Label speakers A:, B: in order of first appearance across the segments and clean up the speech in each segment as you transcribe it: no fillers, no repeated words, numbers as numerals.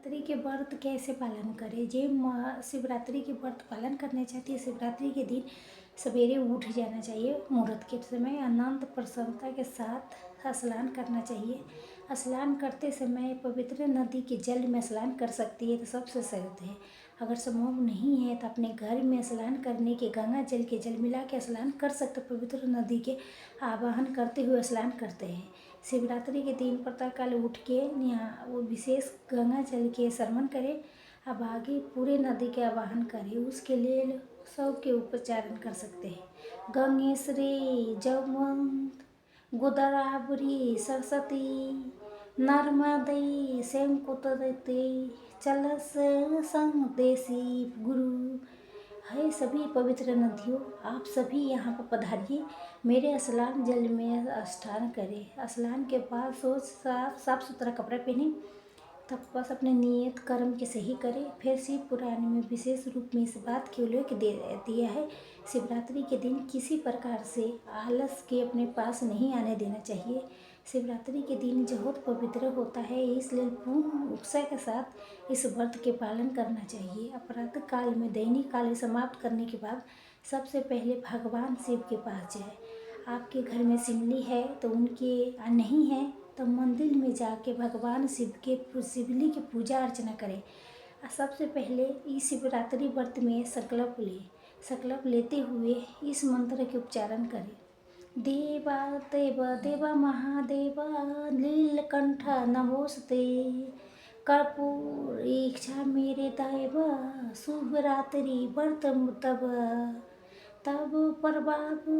A: शिवरात्रि के व्रत कैसे पालन करें। जे शिवरात्रि के व्रत पालन करना चाहती है, शिवरात्रि के दिन सवेरे उठ जाना चाहिए। मुहूर्त के समय अनंत प्रसन्नता के साथ स्नान करना चाहिए। स्नान करते समय पवित्र नदी के जल में स्नान कर सकती है तो सबसे सही है। अगर संभव नहीं है तो अपने घर में स्नान करने के गंगा जल के जल मिला के स्नान कर सकते। पवित्र नदी के आवाहन करते हुए स्नान करते हैं। शिवरात्रि के दिन प्रातःकाल उठ के यहाँ वो विशेष गंगा जल के शरमन करें। अब आगे पूरे नदी के आवाहन करें। उसके लिए सब के उच्चारण कर सकते हैं। गंगेश्वरी जगवंत गोदावरी सरस्वती नर्मदे शंकुतते चलस संग देसी गुरु। है सभी पवित्र नदियों, आप सभी यहाँ पर पधारिए। मेरे स्नान जल में स्नान करें। स्नान के बाद सोच साफ सुथरा कपड़ा पहने। तब बस अपने नियत कर्म के सही करें। फिर शिव पुराण में विशेष रूप में इस बात के उल्लेख दे दिया है। शिवरात्रि के दिन किसी प्रकार से आलस के अपने पास नहीं आने देना चाहिए। शिवरात्रि के दिन बहुत पवित्र होता है, इसलिए पूर्ण उत्साह के साथ इस व्रत के पालन करना चाहिए। अपराध काल में दैनिक कार्य समाप्त करने के बाद सबसे पहले भगवान शिव के पास जाए। आपके घर में सिमली है तो उनके नहीं है तो मंदिर में जाके भगवान शिवली की पूजा अर्चना करें। सबसे पहले इस शिवरात्रि व्रत में संकल्प लेते हुए इस मंत्र के उच्चारण करें। देवा देव देवा महादेव नीलकंठ नमोस्ते कर्पूर इच्छा मेरे दैव शुभ रात्रि व्रत तब प्रभाबु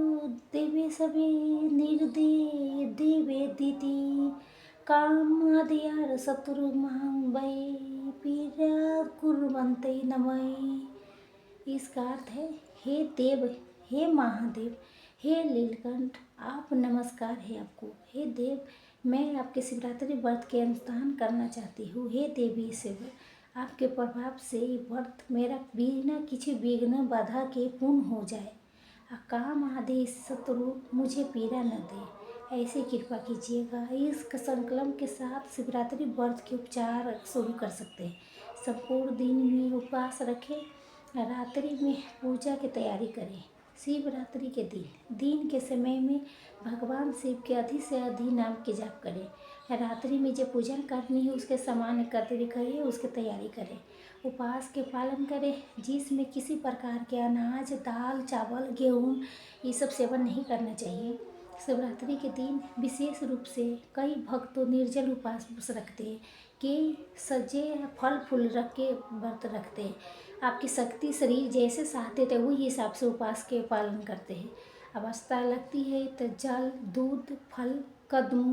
A: देवे सवे निर्दे देवे दीदी कामादयार शत्रु वै पीड़ा कुर्वन्ते नमः। इसका अर्थ है, हे देव, हे महादेव, हे नीलकंठ, आप नमस्कार है आपको। हे देव, मैं आपके शिवरात्रि व्रत के अनुष्ठान करना चाहती हूँ। हे देवी शिव, आपके प्रभाव से व्रत मेरा बिना किसी विघ्न बाधा के पूर्ण हो जाए। काम आदि शत्रु मुझे पीड़ा न दे, ऐसी कृपा कीजिएगा। इस संकल्प के साथ शिवरात्रि व्रत के उपचार शुरू कर सकते हैं। संपूर्ण दिन में उपवास रखें, रात्रि में पूजा की तैयारी करें। शिवरात्रि के दिन के समय में भगवान शिव के अधिक से अधिक नाम के जाप करें। रात्रि में जो पूजन करनी है उसके सामान एकत्रित करें, उसकी तैयारी करें। उपवास के पालन करें, जिसमें किसी प्रकार के अनाज, दाल, चावल, गेहूँ ये सब सेवन नहीं करना चाहिए। शिवरात्रि के दिन विशेष रूप से कई भक्त तो निर्जल उपवास रखते हैं कि सजे फल फूल रख के व्रत रखते हैं। आपकी शक्ति शरीर जैसे चाहते थे वही हिसाब से उपवास के पालन करते हैं। अवस्था लगती है तो जल, दूध, फल, कद्दू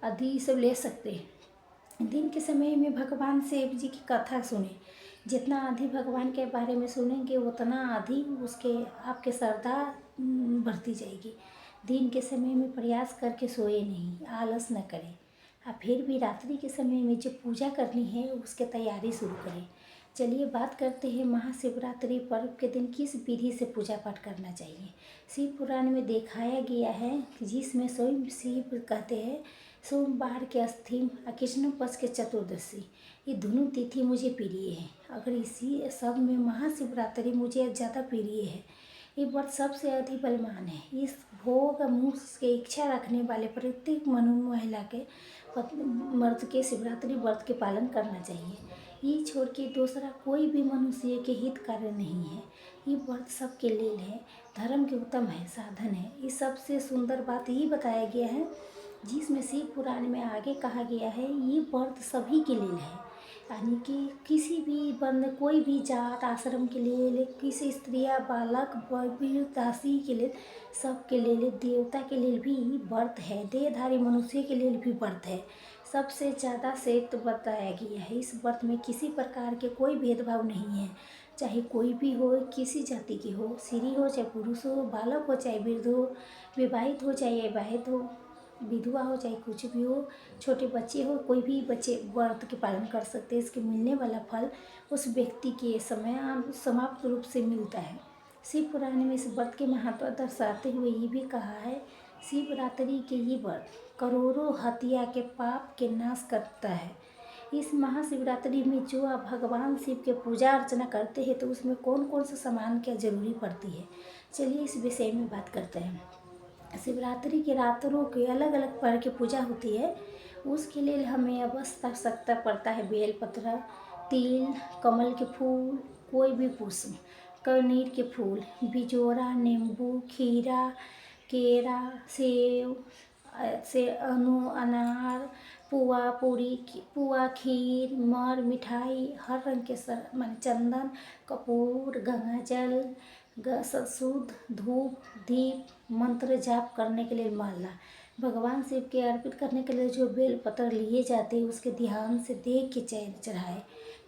A: आदि सब ले सकते हैं। दिन के समय में भगवान शिव जी की कथा सुने। जितना अधिक भगवान के बारे में सुनेंगे उतना अधिक उसके आपके श्रद्धा बढ़ती जाएगी। दिन के समय में प्रयास करके सोए नहीं, आलस न करें। आप फिर भी रात्रि के समय में जो पूजा करनी है उसकी तैयारी शुरू करें। चलिए बात करते हैं महाशिवरात्रि पर्व के दिन किस विधि से पूजा पाठ करना चाहिए। शिव पुराण में दिखाया गया है कि जिसमें स्वयं शिव कहते हैं, सोमवार के अष्टमी और कृष्ण पक्ष के चतुर्दशी ये दोनों तिथि मुझे प्रिय है। अगर इसी सब में महाशिवरात्रि मुझे ज़्यादा प्रिय है। ये व्रत सबसे अधिक बलवान है। इस भोग मुख के इच्छा रखने वाले प्रत्येक महिला के मर्द के शिवरात्रि व्रत के पालन करना चाहिए। ये छोड़ के दूसरा कोई भी मनुष्य के हित कार्य नहीं है। ये व्रत सबके लिए है, धर्म के उत्तम है, साधन है। इस सबसे सुंदर बात ये बताया गया है जिसमें शिव पुराण में आगे कहा गया है, ये व्रत सभी के लिए है। यानी कि किसी भी बंद, कोई भी जात आश्रम के लिए, किसी स्त्रियाँ, बालक, दासी के लिए, सबके लिए, देवता के लिए भी व्रत है, देहधारी मनुष्य के लिए भी व्रत है। सबसे ज़्यादा श्रेष्ठ बताया गया है। इस व्रत में किसी प्रकार के कोई भेदभाव नहीं है, चाहे कोई भी हो, किसी जाति की हो, स्त्री हो चाहे पुरुष हो, बालक हो चाहे वृद्ध हो, विवाहित हो चाहे अविवाहित हो, विधवा हो चाहे कुछ भी हो, छोटे बच्चे हो, कोई भी बच्चे व्रत के पालन कर सकते हैं। इसके मिलने वाला फल उस व्यक्ति के समय समाप्त रूप से मिलता है। शिव पुराण में इस व्रत के महत्व दर्शाते हुए ये भी कहा है, शिवरात्रि के ये व्रत करोड़ों हत्या के पाप के नाश करता है। इस महाशिवरात्रि में जो आप भगवान शिव के पूजा अर्चना करते हैं तो उसमें कौन कौन सा सामान क्या ज़रूरी पड़ती है, चलिए इस विषय में बात करते हैं। शिवरात्रि के रात्रों के अलग अलग प्रकार की पूजा होती है। उसके लिए हमें आवश्यकता पड़ता है बेलपत्र, तिल, कमल के फूल, कोई भी पुष्प, कनेर के फूल, बिजोरा, नींबू, खीरा, केरा, सेव, से अनार, पुआ, खीर, मर, मिठाई, हर रंग के माने चंदन, कपूर, गंगाजल, शुद्ध धूप, दीप, मंत्र जाप करने के लिए माला, भगवान शिव के अर्पित करने के लिए जो बेल पत्र लिए जाते हैं उसके ध्यान से देख के चढ़ाए।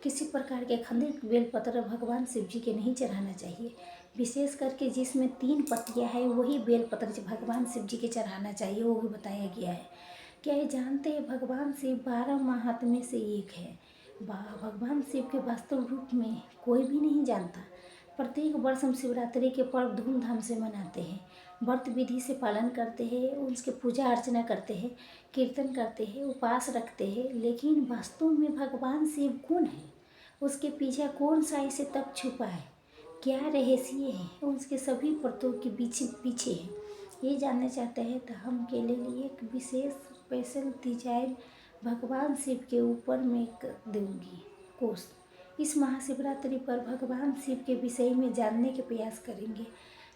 A: किसी प्रकार के खंडित बेल पत्र भगवान शिव जी के नहीं चढ़ाना चाहिए। विशेष करके जिसमें 3 पत्तियां है वही बेल पत्र भगवान शिव जी के चढ़ाना चाहिए, वो भी बताया गया है। क्या ये जानते हैं भगवान शिव 12 महात्म में से एक है। भगवान शिव के वास्तव रूप में कोई भी नहीं जानता। प्रत्येक वर्ष हम शिवरात्रि के पर्व धूमधाम से मनाते हैं, व्रत विधि से पालन करते हैं, उसके पूजा अर्चना करते हैं, कीर्तन करते हैं, उपवास रखते हैं। लेकिन वास्तव में भगवान शिव कौन है, उसके पीछे कौन सा ऐसे तप छुपा है, क्या रहस्य है, उसके सभी व्रतों के पीछे है, ये जानना चाहते हैं तो हम के लिए एक विशेष स्पेशल डिजाइन भगवान शिव के ऊपर मैं दूंगी कोर्स। इस महाशिवरात्रि पर भगवान शिव के विषय में जानने के प्रयास करेंगे।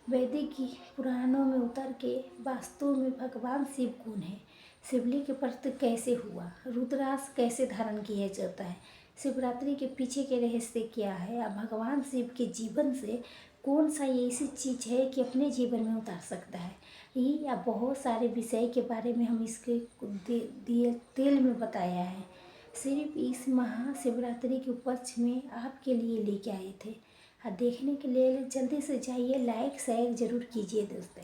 A: वैदिक पुराणों में उतर के वास्तव में भगवान शिव कौन है, शिवलिंग के प्रति कैसे हुआ, रुद्राक्ष कैसे धारण किया जाता है, शिवरात्रि के पीछे के रहस्य क्या है, या भगवान शिव के जीवन से कौन सा ऐसी चीज़ है कि अपने जीवन में उतार सकता है, ये या बहुत सारे विषय के बारे में हम इसके डिटेल में बताया है। सिर्फ इस महाशिवरात्रि के उपलक्ष में आपके लिए लेके आए थे। देखने के लिए जल्दी से जाइए, लाइक शेयर ज़रूर कीजिए दोस्तों।